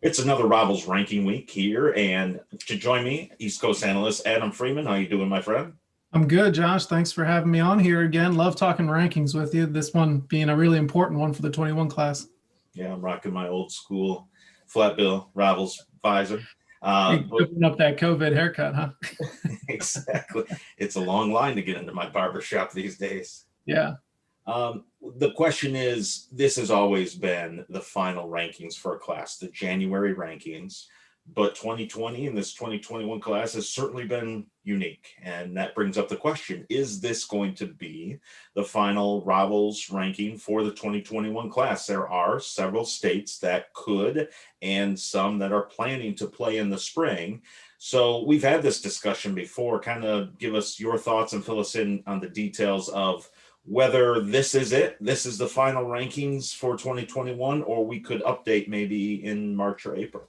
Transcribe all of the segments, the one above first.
It's another Rivals ranking week here, and to join me, East Coast analyst Adam Friedman. How you doing, my friend? I'm good, Josh. Thanks for having me on here again. Love talking rankings with you. This one being a really important one for the 21 class. Yeah, I'm rocking my old school flat bill Rivals visor. Hey, But cooking up that COVID haircut, huh? exactly, it's a long line to get into my barber shop these days. Yeah. The question is, this has always been the final rankings for a class, the January rankings, but 2020 and this 2021 class has certainly been unique. And that brings up the question, is this going to be the final Rivals ranking for the 2021 class? There are several states that could, and some that are planning to play in the spring. So we've had this discussion before. Kind of give us your thoughts and fill us in on the details of whether this is it, this is the final rankings for 2021, or we could update maybe in March or April.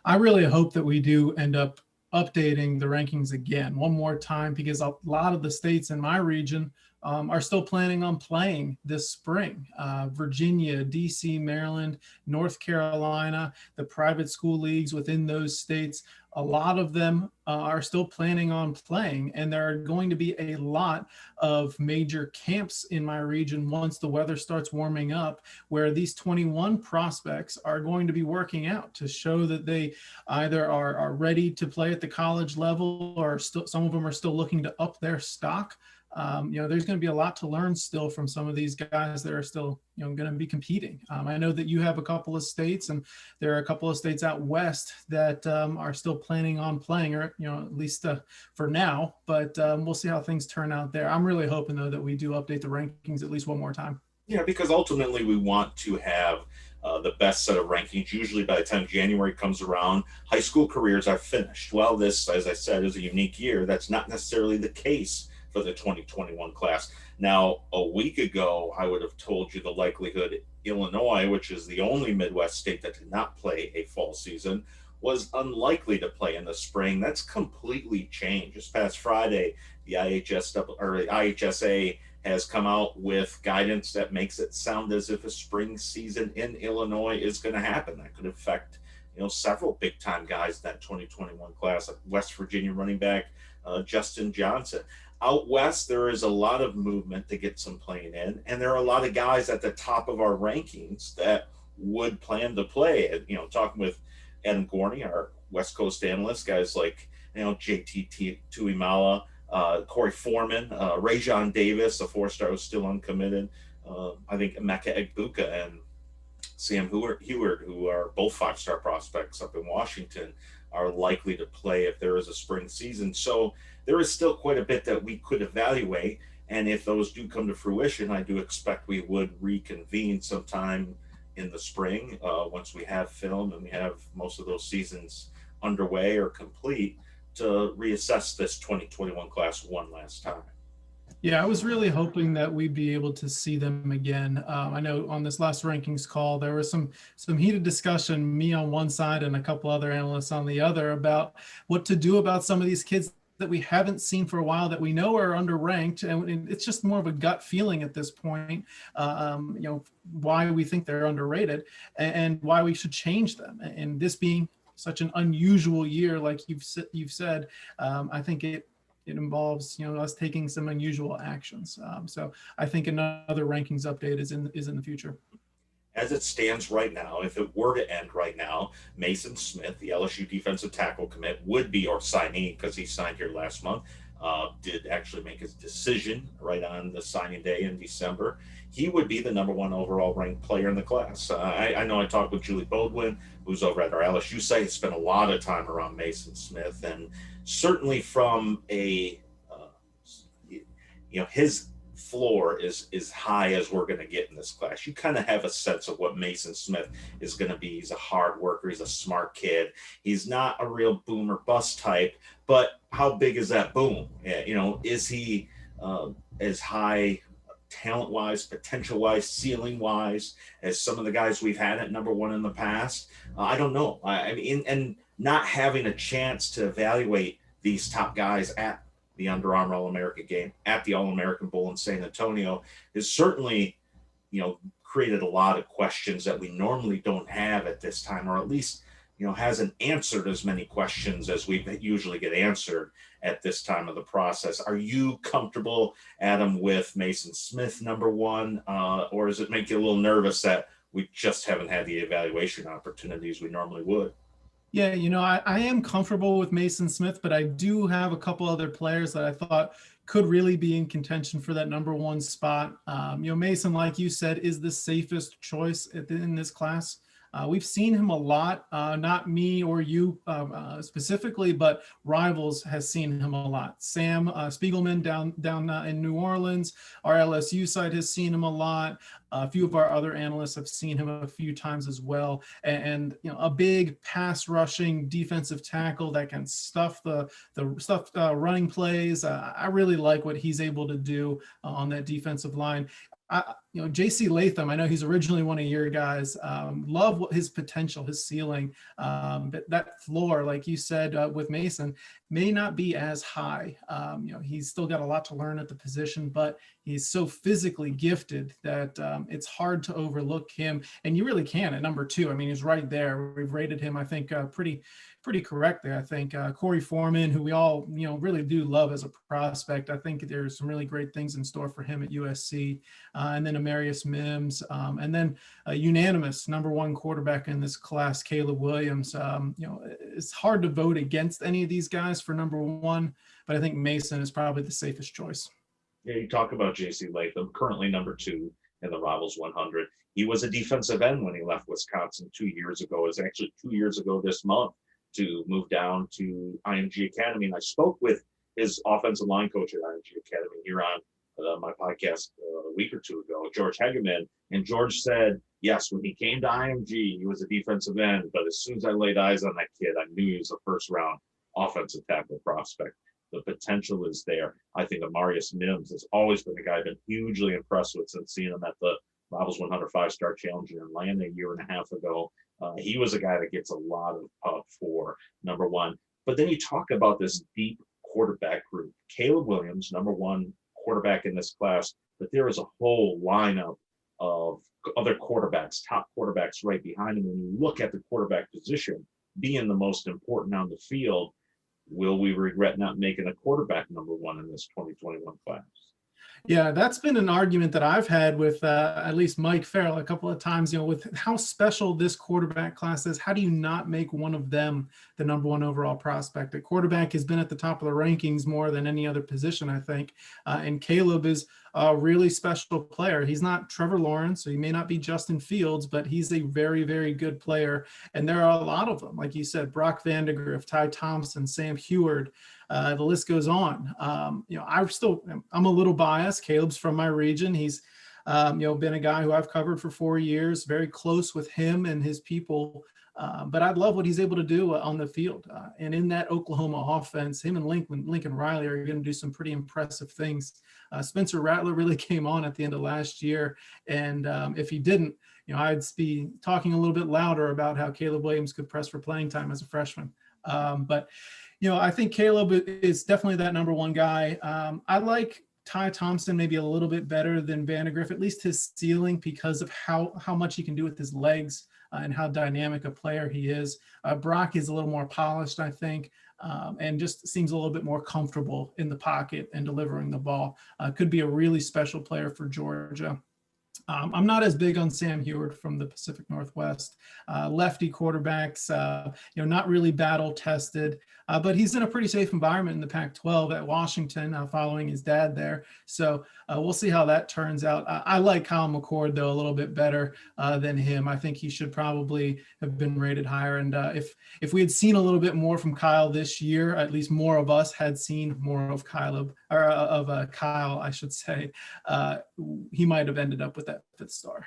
I really hope that we do end up updating the rankings again one more time because a lot of the states in my region are still planning on playing this spring. Virginia, DC, Maryland, North Carolina, the private school leagues within those states, a lot of them are still planning on playing. And there are going to be a lot of major camps in my region once the weather starts warming up, where these 21 prospects are going to be working out to show that they either are ready to play at the college level, or still, some of them are still looking to up their stock. There's going to be a lot to learn still from some of these guys that are still, going to be competing. I know that you have a couple of states, and there are a couple of states out west that are still planning on playing, or at least for now. But we'll see how things turn out there. I'm really hoping though that we do update the rankings at least one more time. Yeah, because ultimately we want to have the best set of rankings. Usually by the time January comes around, high school careers are finished. Well, this, as I said, is a unique year. That's not necessarily the case for the 2021 class. Now, a week ago, I would have told you the likelihood Illinois, which is the only Midwest state that did not play a fall season, was unlikely to play in the spring. That's completely changed. This past Friday, the IHSA has come out with guidance that makes it sound as if a spring season in Illinois is going to happen. That could affect, several big time guys in that 2021 class, like West Virginia running back Justin Johnson. Out west, there is a lot of movement to get some playing in, and there are a lot of guys at the top of our rankings that would plan to play. Talking with Adam Gorney, our West Coast analyst, guys like JT Tuimala, Corey Foreman, Rajon Davis, a four-star who's still uncommitted. I think Emeka Egbuka and Sam Heward, who are both five-star prospects up in Washington, are likely to play if there is a spring season. So there is still quite a bit that we could evaluate. And if those do come to fruition, I do expect we would reconvene sometime in the spring once we have film and we have most of those seasons underway or complete to reassess this 2021 class one last time. Yeah, I was really hoping that we'd be able to see them again. I know on this last rankings call, there was some heated discussion, me on one side and a couple other analysts on the other, about what to do about some of these kids that we haven't seen for a while that we know are underranked. And it's just more of a gut feeling at this point, why we think they're underrated and why we should change them. And this being such an unusual year, like you've said, I think it involves us taking some unusual actions. So I think another rankings update is in the future. As it stands right now, if it were to end right now, Maason Smith, the LSU defensive tackle commit, would be our signee because he signed here last month. Did actually make his decision right on the signing day in December. He would be the number one overall ranked player in the class. I know I talked with Julie Bodwin, who's over at our LSU site, spent a lot of time around Maason Smith, and certainly from a, his floor is as high as we're going to get in this class. You kind of have a sense of what Maason Smith is going to be. He's a hard worker. He's a smart kid. He's not a real boom or bust type, but how big is that boom? Is he as high talent-wise, potential-wise, ceiling-wise as some of the guys we've had at number one in the past? I don't know. I mean, and not having a chance to evaluate these top guys at the Under Armour All-American game, at the All-American Bowl in San Antonio, has certainly, created a lot of questions that we normally don't have at this time, or at least hasn't answered as many questions as we usually get answered at this time of the process. Are you comfortable, Adam, with Maason Smith number one, or does it make you a little nervous that we just haven't had the evaluation opportunities we normally would? Yeah, I am comfortable with Maason Smith, but I do have a couple other players that I thought could really be in contention for that number one spot. Maason, like you said, is the safest choice in this class. We've seen him a lot, not me or you specifically, but Rivals has seen him a lot. Sam Spiegelman down in New Orleans, our LSU side has seen him a lot. A few of our other analysts have seen him a few times as well. And a big pass rushing defensive tackle that can stuff the running plays. I really like what he's able to do on that defensive line. JC Latham, I know he's originally one of your guys. Love what his potential, his ceiling. But that floor, like you said with Maason, may not be as high. He's still got a lot to learn at the position, but he's so physically gifted that it's hard to overlook him. And you really can at number two. I mean, he's right there. We've rated him, I think, pretty correctly. I think Corey Foreman, who we all really do love as a prospect. I think there's some really great things in store for him at USC. And then Amarius Mims, and then a unanimous number one quarterback in this class, Caleb Williams. It's hard to vote against any of these guys for number one, but I think Maason is probably the safest choice. Yeah, you talk about J.C. Latham, currently number two in the Rivals 100. He was a defensive end when he left Wisconsin 2 years ago. It was actually 2 years ago this month to move down to IMG Academy. And I spoke with his offensive line coach at IMG Academy here on my podcast a week or two ago, George Hegeman. And George said, yes, when he came to IMG, he was a defensive end. But as soon as I laid eyes on that kid, I knew he was a first round offensive tackle prospect. The potential is there. I think Amarius Mims has always been a guy I've been hugely impressed with since seeing him at the Rivals 100 5-star challenge in Atlanta a year and a half ago. He was a guy that gets a lot of pub for number one. But then you talk about this deep quarterback group. Caleb Williams, number one quarterback in this class, but there is a whole lineup of other quarterbacks, top quarterbacks right behind him. When you look at the quarterback position being the most important on the field, will we regret not making a quarterback number one in this 2021 class? Yeah, that's been an argument that I've had with at least Mike Farrell a couple of times, with how special this quarterback class is. How do you not make one of them the number one overall prospect? A quarterback has been at the top of the rankings more than any other position, I think. And Caleb is a really special player. He's not Trevor Lawrence, so he may not be Justin Fields, but he's a very, very good player. And there are a lot of them. Like you said, Brock Vandegrift, Ty Thompson, Sam Heward. The list goes on. I'm a little biased. Caleb's from my region. He's, been a guy who I've covered for 4 years, very close with him and his people. But I love what he's able to do on the field. And in that Oklahoma offense, him and Lincoln Riley are going to do some pretty impressive things. Spencer Rattler really came on at the end of last year. And if he didn't, I'd be talking a little bit louder about how Caleb Williams could press for playing time as a freshman. But I think Caleb is definitely that number one guy. I like Ty Thompson maybe a little bit better than Vandegrift, at least his ceiling, because of how much he can do with his legs and how dynamic a player he is. Brock is a little more polished, I think, and just seems a little bit more comfortable in the pocket and delivering the ball. Could be a really special player for Georgia. I'm not as big on Sam Heward from the Pacific Northwest. Lefty quarterbacks, not really battle tested, but he's in a pretty safe environment in the Pac-12 at Washington, following his dad there. So we'll see how that turns out. I like Kyle McCord, though, a little bit better than him. I think he should probably have been rated higher. And if we had seen a little bit more from Kyle this year, at least more of us had seen more of Kyle, I should say, he might have ended up with that fifth star.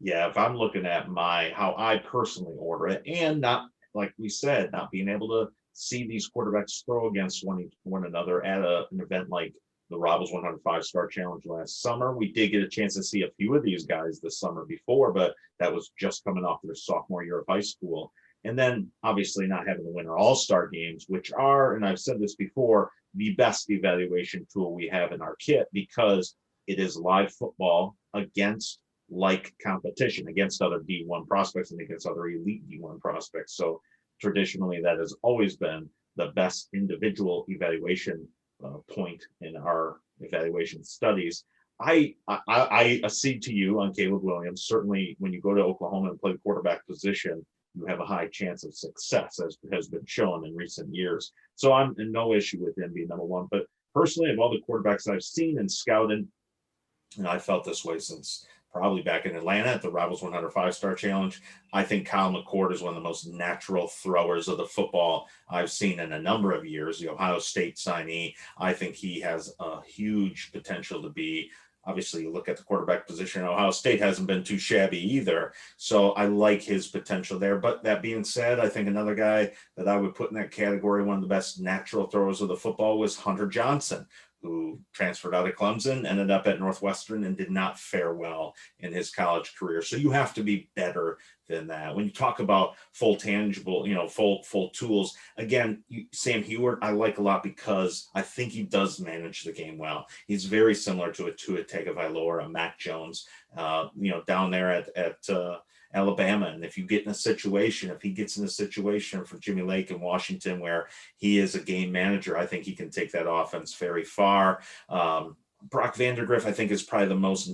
Yeah, if I'm looking at how I personally order it, and not, like we said, not being able to see these quarterbacks throw against one another at an event like the Rivals 100 5-star challenge last summer. We did get a chance to see a few of these guys the summer before, but that was just coming off their sophomore year of high school. And then obviously not having the winter all-star games, which are, and I've said this before, the best evaluation tool we have in our kit, because it is live football against like competition, against other D1 prospects and against other elite D1 prospects. So traditionally that has always been the best individual evaluation point in our evaluation studies. I accede to you on Caleb Williams. Certainly, when you go to Oklahoma and play the quarterback position, you have a high chance of success, as has been shown in recent years. So I'm in no issue with him being number one. But personally, of all the quarterbacks I've seen and scouted, and I felt this way since probably back in Atlanta at the Rivals 100 5-Star Challenge. I think Kyle McCord is one of the most natural throwers of the football I've seen in a number of years. The Ohio State signee, I think he has a huge potential to be. Obviously, you look at the quarterback position. Ohio State hasn't been too shabby either. So I like his potential there. But that being said, I think another guy that I would put in that category, one of the best natural throwers of the football, was Hunter Johnson, who transferred out of Clemson, ended up at Northwestern, and did not fare well in his college career. So you have to be better than that. When you talk about full tangible, full tools, again, Sam Heward, I like a lot because I think he does manage the game well. He's very similar to a Tua Tagovailoa, a Mac Jones, down there at Alabama. And if he gets in a situation for Jimmy Lake in Washington where he is a game manager, I think he can take that offense very far. Brock Vandagriff, I think, is probably the most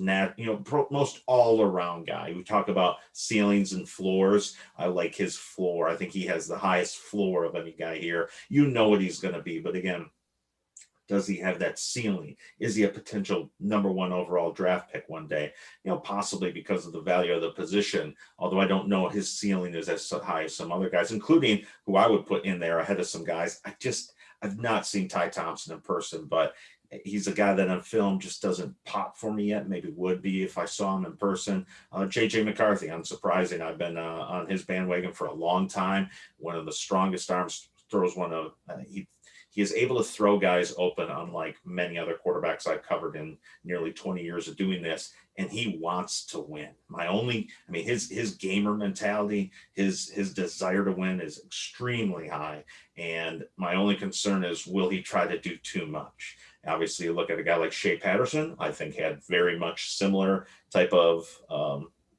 most all-around guy. We talk about ceilings and floors. I like his floor. I think he has the highest floor of any guy here. You know what he's going to be, but again, does he have that ceiling? Is he a potential number one overall draft pick one day? Possibly because of the value of the position, although I don't know his ceiling is as high as some other guys, including who I would put in there ahead of some guys. I've not seen Ty Thompson in person, but he's a guy that on film just doesn't pop for me yet. Maybe would be if I saw him in person. JJ McCarthy, unsurprising. I've been on his bandwagon for a long time. One of the strongest arms, throws one of he is able to throw guys open, unlike many other quarterbacks I've covered in nearly 20 years of doing this. And he wants to win. His gamer mentality, his desire to win is extremely high. And my only concern is, will he try to do too much? Obviously, you look at a guy like Shea Patterson, I think had very much similar type of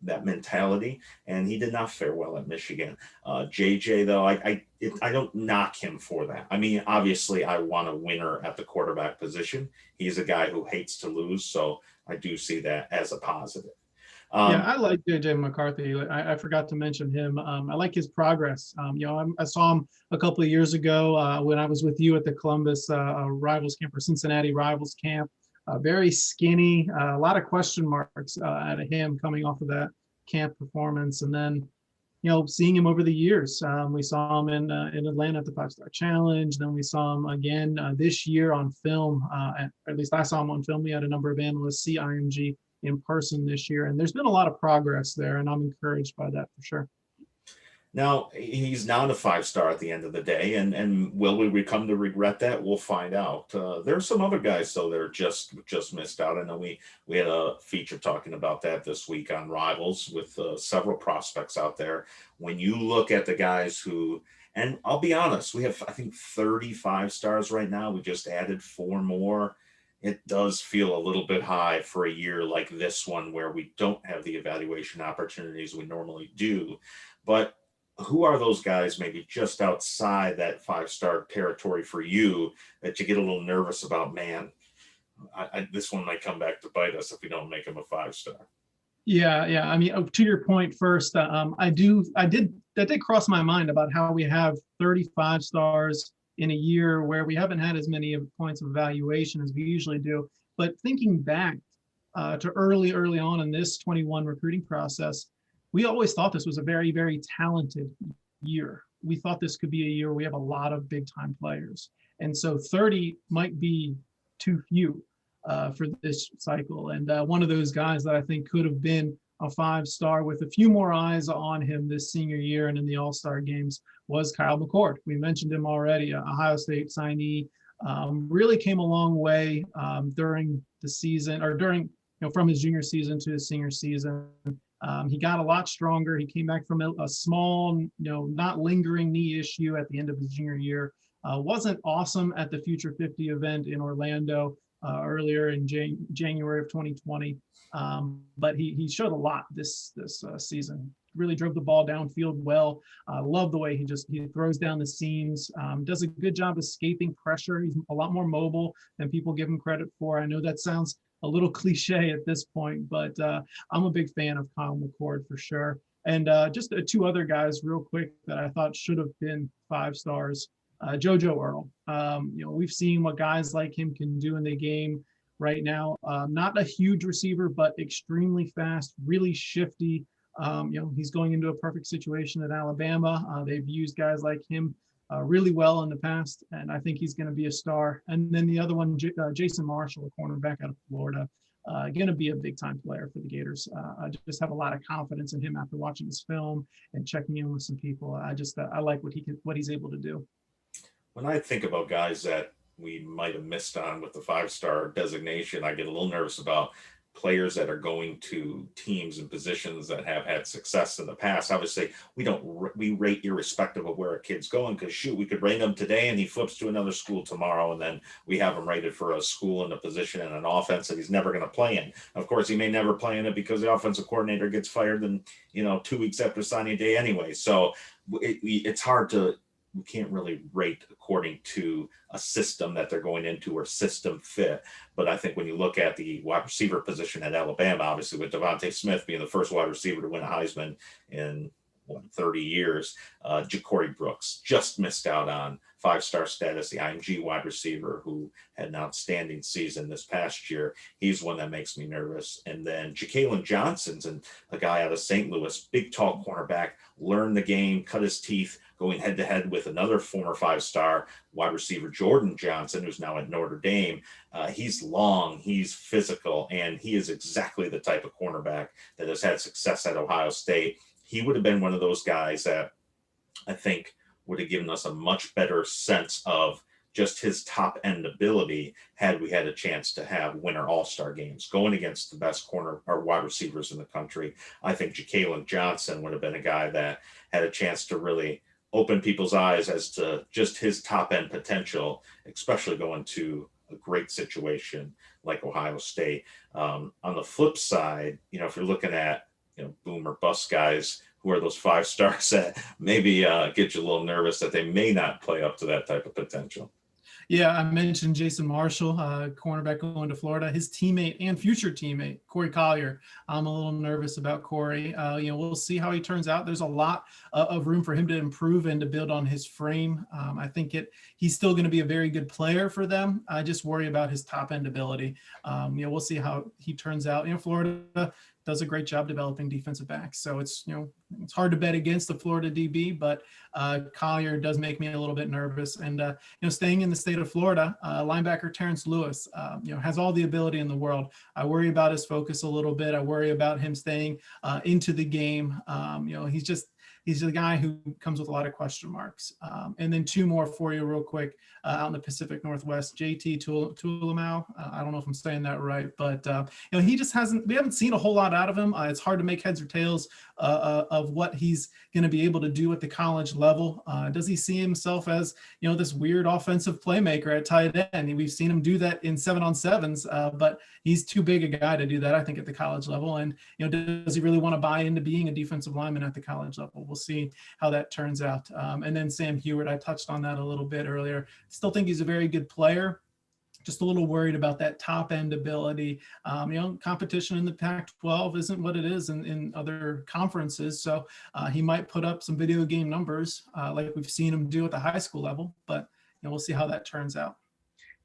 that mentality, and he did not fare well at Michigan. JJ, though, I don't knock him for that. Obviously, I want a winner at the quarterback position. He's a guy who hates to lose, so I do see that as a positive. I like JJ McCarthy. I forgot to mention him. I like his progress. I saw him a couple of years ago when I was with you at the Columbus Rivals Camp or Cincinnati Rivals Camp. Very skinny, a lot of question marks out of him coming off of that camp performance. And then, seeing him over the years, we saw him in Atlanta at the 5-Star Challenge. Then we saw him again this year on film. At least I saw him on film. We had a number of analysts see IMG in person this year, and there's been a lot of progress there, and I'm encouraged by that for sure. Now, he's not a 5-star at the end of the day, and will we come to regret that? We'll find out. There's some other guys, though, that are just missed out. I know we had a feature talking about that this week on Rivals with several prospects out there. When you look at the guys who, and I'll be honest, we have, I think, 35 stars right now. We just added 4 more. It does feel a little bit high for a year like this one where we don't have the evaluation opportunities we normally do. But who are those guys maybe just outside that 5-star territory for you that you get a little nervous about? Man, this one might come back to bite us if we don't make him a 5-star. Yeah. To your point first, that did cross my mind about how we have 35 stars in a year where we haven't had as many points of evaluation as we usually do. But thinking back to early on in this 21 recruiting process, we always thought this was a very, very talented year. We thought this could be a year where we have a lot of big time players. And so 30 might be too few for this cycle. And one of those guys that I think could have been a 5-star with a few more eyes on him this senior year and in the All-Star games was Kyle McCord. We mentioned him already, a Ohio State signee, really came a long way during the season, or from his junior season to his senior season. He got a lot stronger. He came back from a small, not lingering knee issue at the end of his junior year. Wasn't awesome at the Future 50 event in Orlando earlier in January of 2020. But he showed a lot this season. really drove the ball downfield well. I love the way he throws down the seams, does a good job escaping pressure. He's a lot more mobile than people give him credit for. I know that sounds a little cliche at this point, but I'm a big fan of Kyle McCord for sure. And just two other guys real quick that I thought should have been 5 stars. JoJo Earl. We've seen what guys like him can do in the game right now. Not a huge receiver, but extremely fast, really shifty. He's going into a perfect situation at Alabama. They've used guys like him really well in the past, and I think he's going to be a star. And then the other one, Jason Marshall, a cornerback out of Florida, going to be a big-time player for the Gators. I just have a lot of confidence in him after watching his film and checking in with some people. I like what he's able to do. When I think about guys that we might have missed on with the 5-star designation, I get a little nervous about players that are going to teams and positions that have had success in the past. Obviously, we rate irrespective of where a kid's going, because shoot, we could rate him today and he flips to another school tomorrow, and then we have him rated for a school and a position and an offense that he's never going to play in. Of course, he may never play in it because the offensive coordinator gets fired in 2 weeks after signing day anyway. So it's hard to. We can't really rate according to a system that they're going into or system fit. But I think when you look at the wide receiver position at Alabama, obviously with Devontae Smith being the first wide receiver to win a Heisman in 30 years, Ja'Cory Brooks just missed out on 5-star status, the IMG wide receiver who had an outstanding season this past year. He's one that makes me nervous. And then Ja'Kalen Johnson's a guy out of St. Louis, big, tall cornerback, learned the game, cut his teeth, going head to head with another former 5-star wide receiver, Jordan Johnson, who's now at Notre Dame. He's long, he's physical, and he is exactly the type of cornerback that has had success at Ohio State. He would have been one of those guys that I think would have given us a much better sense of just his top end ability had we had a chance to have winter all-star games going against the best corner or wide receivers in the country. I think Ja'Kalen Johnson would have been a guy that had a chance to really open people's eyes as to just his top end potential, especially going to a great situation like Ohio State. On the flip side, if you're looking at boom or bust guys, who are those 5-stars that maybe get you a little nervous that they may not play up to that type of potential? Yeah, I mentioned Jason Marshall, cornerback going to Florida. His teammate and future teammate, Corey Collier. I'm a little nervous about Corey. We'll see how he turns out. There's a lot of room for him to improve and to build on his frame. I think he's still going to be a very good player for them. I just worry about his top end ability. We'll see how he turns out. Florida does a great job developing defensive backs. So it's hard to bet against the Florida DB, but Collier does make me a little bit nervous. And staying in the state of Florida, linebacker Terrence Lewis, has all the ability in the world. I worry about his focus a little bit. I worry about him staying into the game. He's a guy who comes with a lot of question marks. And then 2 more for you real quick out in the Pacific Northwest, JT Tuilamau. I don't know if I'm saying that right, but he just we haven't seen a whole lot out of him. It's hard to make heads or tails of what he's going to be able to do at the college level. Does he see himself as, this weird offensive playmaker at tight end? We've seen him do that in 7-on-7s, but he's too big a guy to do that, I think, at the college level. And, does he really want to buy into being a defensive lineman at the college level? We'll see how that turns out. And then Sam Hewitt, I touched on that a little bit earlier. Still think he's a very good player. Just a little worried about that top end ability. Competition in the Pac-12 isn't what it is in other conferences. So he might put up some video game numbers like we've seen him do at the high school level, but we'll see how that turns out.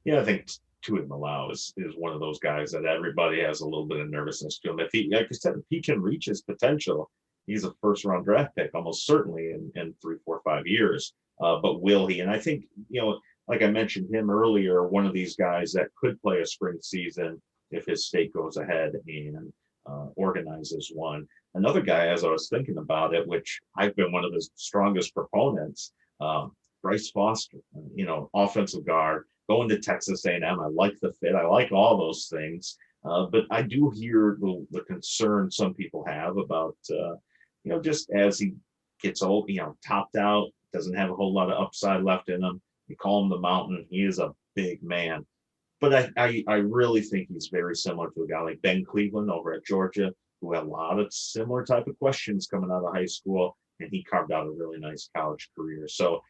Yeah, I think Tuilamau is one of those guys that everybody has a little bit of nervousness to him. If he, like I said, if he can reach his potential, he's a first-round draft pick almost certainly in 3, 4, 5 years. But will he? And I think, like I mentioned him earlier, one of these guys that could play a spring season if his state goes ahead and organizes one. Another guy, as I was thinking about it, which I've been one of his strongest proponents, Bryce Foster, offensive guard, going to Texas A&M. I like the fit. I like all those things. But I do hear the concern some people have about, just as he gets old, topped out, doesn't have a whole lot of upside left in him. You call him the mountain. He is a big man. But I really think he's very similar to a guy like Ben Cleveland over at Georgia, who had a lot of similar type of questions coming out of high school, and he carved out a really nice college career. So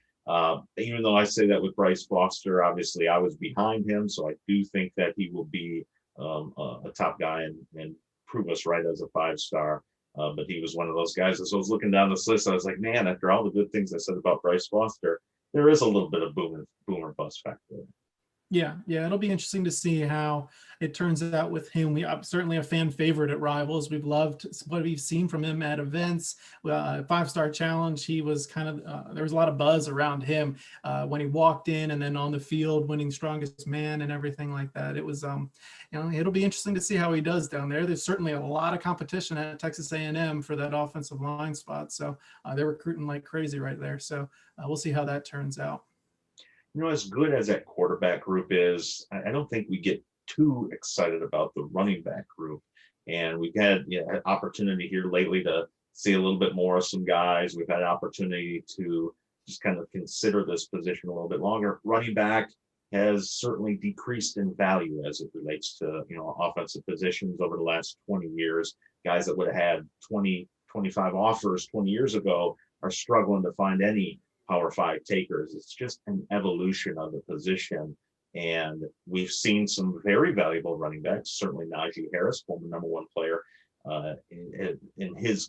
even though I say that with Bryce Foster, obviously I was behind him, so I do think that he will be a top guy and prove us right as a 5-star. But he was one of those guys. As I was looking down this list, I was like, man, after all the good things I said about Bryce Foster, there is a little bit of boomer bust factor. Yeah, it'll be interesting to see how it turns out with him. We are certainly a fan favorite at Rivals. We've loved what we've seen from him at events. 5-star challenge, he was kind of there was a lot of buzz around him when he walked in, and then on the field winning strongest man and everything like that. It was it'll be interesting to see how he does down there. There's certainly a lot of competition at Texas A&M for that offensive line spot, so they're recruiting like crazy right there. So we'll see how that turns out. As good as that quarterback group is, I don't think we get too excited about the running back group. And we've had opportunity here lately to see a little bit more of some guys. We've had opportunity to just kind of consider this position a little bit longer. Running back has certainly decreased in value as it relates to, offensive positions over the last 20 years. Guys that would have had 20, 25 offers 20 years ago are struggling to find any Power 5 takers. It's just an evolution of the position. And we've seen some very valuable running backs, certainly Najee Harris, former #1 player, in his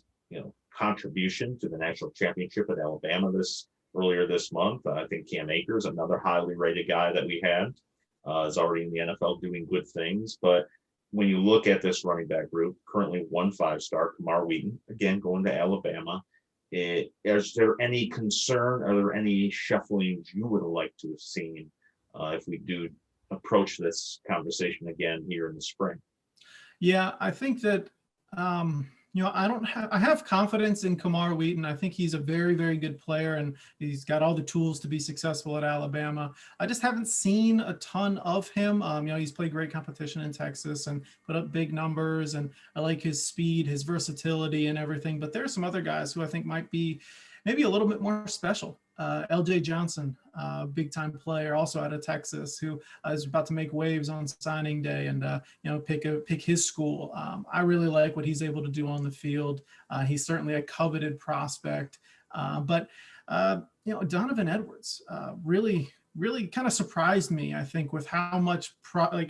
contribution to the national championship at Alabama earlier this month. I think Cam Akers, another highly rated guy that we had, is already in the NFL doing good things. But when you look at this running back group, currently 1 5-star, Kamar Wheaton, again going to Alabama. Is there any concern? Are there any shufflings you would have liked to have seen if we do approach this conversation again here in the spring? Yeah, I think that I have confidence in Kamar Wheaton. I think he's a very, very good player, and he's got all the tools to be successful at Alabama. I just haven't seen a ton of him. He's played great competition in Texas and put up big numbers, and I like his speed, his versatility, and everything. But there are some other guys who I think might be maybe a little bit more special. LJ Johnson, big time player, also out of Texas, who is about to make waves on signing day and pick his school. I really like what he's able to do on the field. He's certainly a coveted prospect, but Donovan Edwards really kind of surprised me, I think, with how much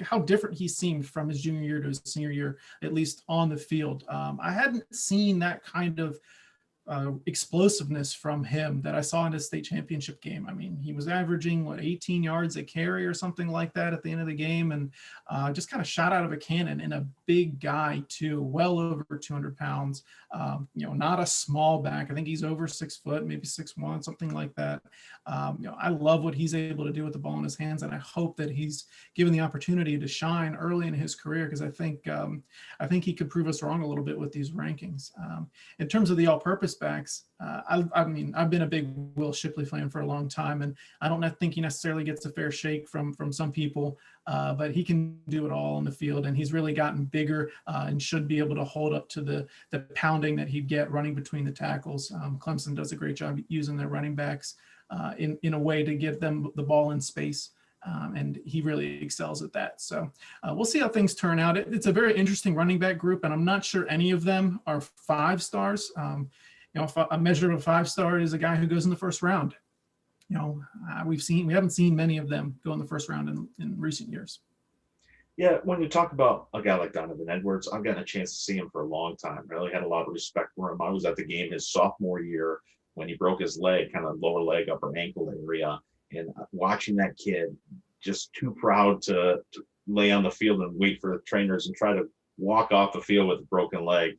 how different he seemed from his junior year to his senior year, at least on the field. I hadn't seen that kind of explosiveness from him that I saw in his state championship game. I mean, he was averaging 18 yards a carry or something like that at the end of the game, and just kind of shot out of a cannon, and a big guy too, well over 200 pounds. Not a small back. I think he's over 6 foot, maybe 6'1", something like that. I love what he's able to do with the ball in his hands, and I hope that he's given the opportunity to shine early in his career, because I think he could prove us wrong a little bit with these rankings. In terms of the all-purpose backs, I've been a big Will Shipley fan for a long time, and I don't think he necessarily gets a fair shake from some people, but he can do it all on the field, and he's really gotten bigger and should be able to hold up to the pounding that he'd get running between the tackles. Clemson does a great job using their running backs in a way to give them the ball in space. And he really excels at that. So we'll see how things turn out. It's a very interesting running back group, and I'm not sure any of them are 5-stars. A measure of a 5-star is a guy who goes in the first round. We haven't seen many of them go in the first round in recent years. Yeah, when you talk about a guy like Donovan Edwards, I've gotten a chance to see him for a long time. I really had a lot of respect for him. I was at the game his sophomore year when he broke his leg, kind of lower leg, upper ankle area. And watching that kid, just too proud to lay on the field and wait for the trainers and try to walk off the field with a broken leg,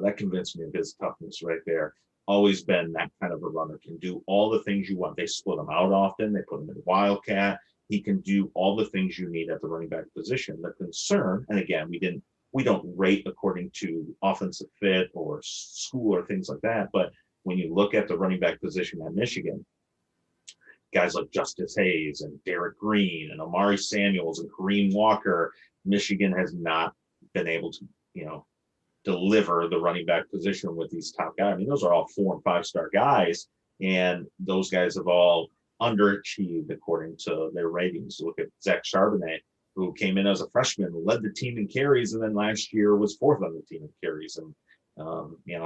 that convinced me of his toughness right there. Always been that kind of a runner, can do all the things you want. They split him out often. They put him in Wildcat. He can do all the things you need at the running back position. The concern, and again, we don't rate according to offensive fit or school or things like that, but when you look at the running back position at Michigan, guys like Justice Hayes and Derek Green and Amari Samuels and Kareem Walker, Michigan has not been able to, deliver the running back position with these top guys. I mean, those are all 4 and 5-star guys, and those guys have all underachieved according to their ratings. Look at Zach Charbonnet, who came in as a freshman, led the team in carries, and then last year was fourth on the team in carries, and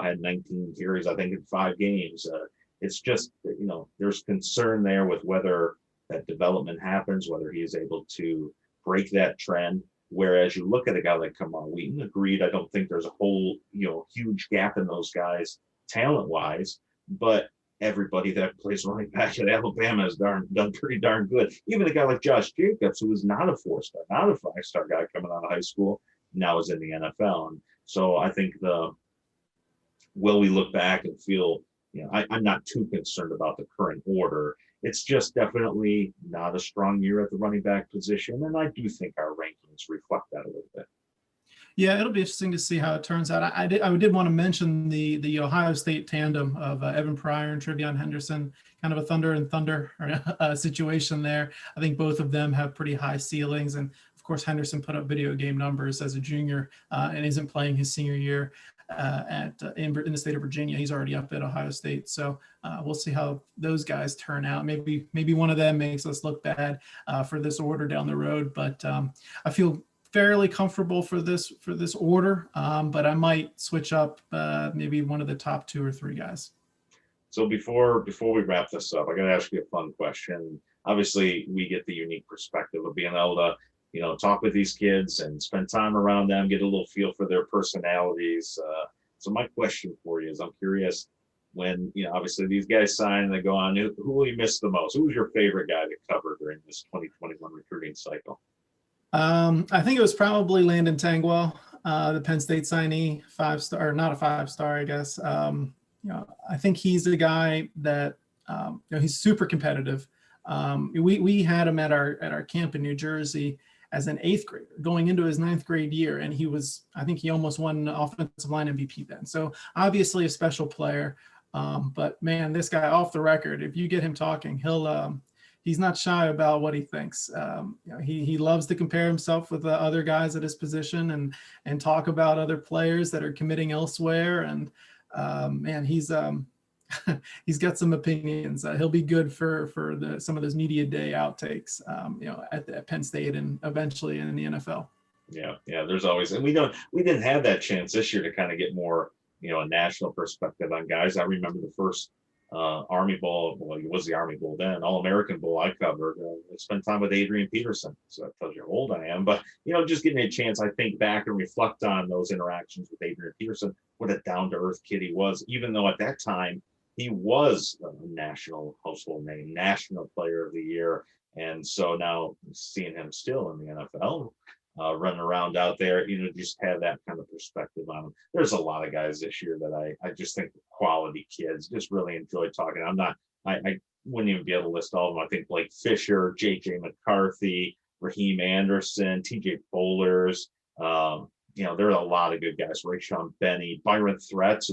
had 19 carries, I think, in 5 games. It's just, there's concern there with whether that development happens, whether he is able to break that trend. Whereas you look at a guy like Kamar Wheaton, agreed, I don't think there's a whole, huge gap in those guys talent-wise, but everybody that plays running back at Alabama has done pretty darn good. Even a guy like Josh Jacobs, who was not a 4-star, not a 5-star guy coming out of high school, now is in the NFL. And so I think will we look back and feel, I'm not too concerned about the current order. It's just definitely not a strong year at the running back position. And I do think our rankings reflect that a little bit. Yeah, it'll be interesting to see how it turns out. I did want to mention the Ohio State tandem of Evan Pryor and Trevion Henderson, kind of a thunder and thunder situation there. I think both of them have pretty high ceilings. And of course, Henderson put up video game numbers as a junior and isn't playing his senior year in the state of Virginia. He's already up at Ohio State. So we'll see how those guys turn out. Maybe one of them makes us look bad for this order down the road. But I feel fairly comfortable for this order, but I might switch up maybe one of the top 2 or 3 guys. So before we wrap this up, I got to ask you a fun question. Obviously, we get the unique perspective of being able to, talk with these kids and spend time around them, get a little feel for their personalities. So my question for you is, I'm curious, when, obviously these guys sign and they go on, who will you miss the most? Who was your favorite guy to cover during this 2021 recruiting cycle? I think it was probably Landon Tangwell, the Penn State signee, 5-star, or not a 5-star, I guess. I think he's a guy that, he's super competitive. We had him at our camp in New Jersey as an 8th grader going into his 9th grade year. And I think he almost won offensive line MVP then. So obviously a special player. But man, this guy off the record, if you get him talking, he's not shy about what he thinks. He loves to compare himself with other guys at his position and talk about other players that are committing elsewhere. And man, he's got some opinions. He'll be good for some of those media day outtakes, at Penn State and eventually in the NFL. Yeah, there's always, and we didn't have that chance this year to kind of get more, a national perspective on guys. I remember the first Army Bowl, well, it was the Army Bowl then, All-American Bowl I covered. I spent time with Adrian Peterson, so that tells you how old I am. But, just getting a chance, I think back and reflect on those interactions with Adrian Peterson, what a down-to-earth kid he was, even though at that time he was a national household name, national player of the year. And so now seeing him still in the NFL, running around out there, just have that kind of perspective on him. There's a lot of guys this year that I just think quality kids, just really enjoy talking. I wouldn't even be able to list all of them. I think Blake Fisher, JJ McCarthy, Raheem Anderson, TJ Bowlers, there are a lot of good guys. Rayshawn Benny, Byron Threats,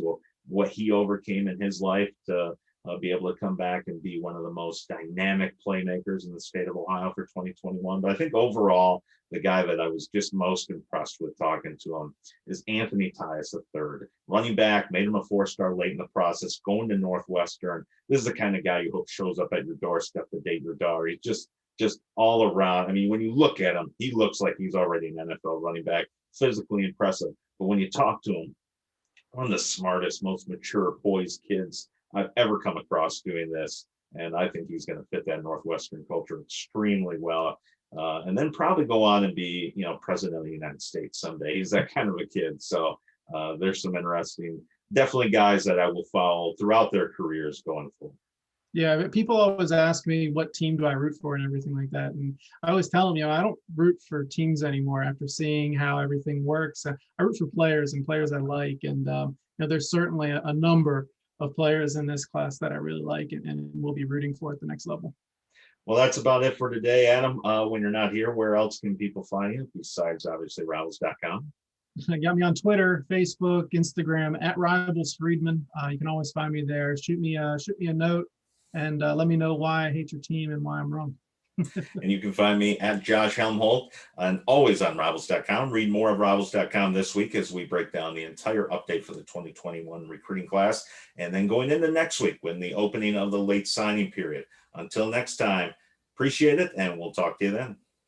what he overcame in his life to be able to come back and be one of the most dynamic playmakers in the state of Ohio for 2021. But I think overall, the guy that I was just most impressed with talking to him is Anthony Tyus III. Running back, made him a 4-star late in the process, going to Northwestern. This is the kind of guy you hope shows up at your doorstep to date your daughter. He's just all around. I mean, when you look at him, he looks like he's already an NFL running back, physically impressive. But when you talk to him, one of the smartest, most mature, poised kids I've ever come across doing this. And I think he's going to fit that Northwestern culture extremely well. And then probably go on and be, president of the United States someday. He's that kind of a kid. So there's some interesting, definitely guys that I will follow throughout their careers going forward. Yeah, people always ask me what team do I root for and everything like that. And I always tell them, I don't root for teams anymore after seeing how everything works. I root for players and players I like. And there's certainly a number of players in this class that I really like and will be rooting for at the next level. Well, that's about it for today, Adam. When you're not here, where else can people find you besides obviously rivals.com? You got me on Twitter, Facebook, Instagram at Rivals Friedman. You can always find me there. Shoot me a note and let me know why I hate your team and why I'm wrong. And you can find me at Josh Helmholdt and always on Rivals.com. Read more of Rivals.com this week as we break down the entire update for the 2021 recruiting class. And then going into next week when the opening of the late signing period. Until next time, appreciate it, and we'll talk to you then.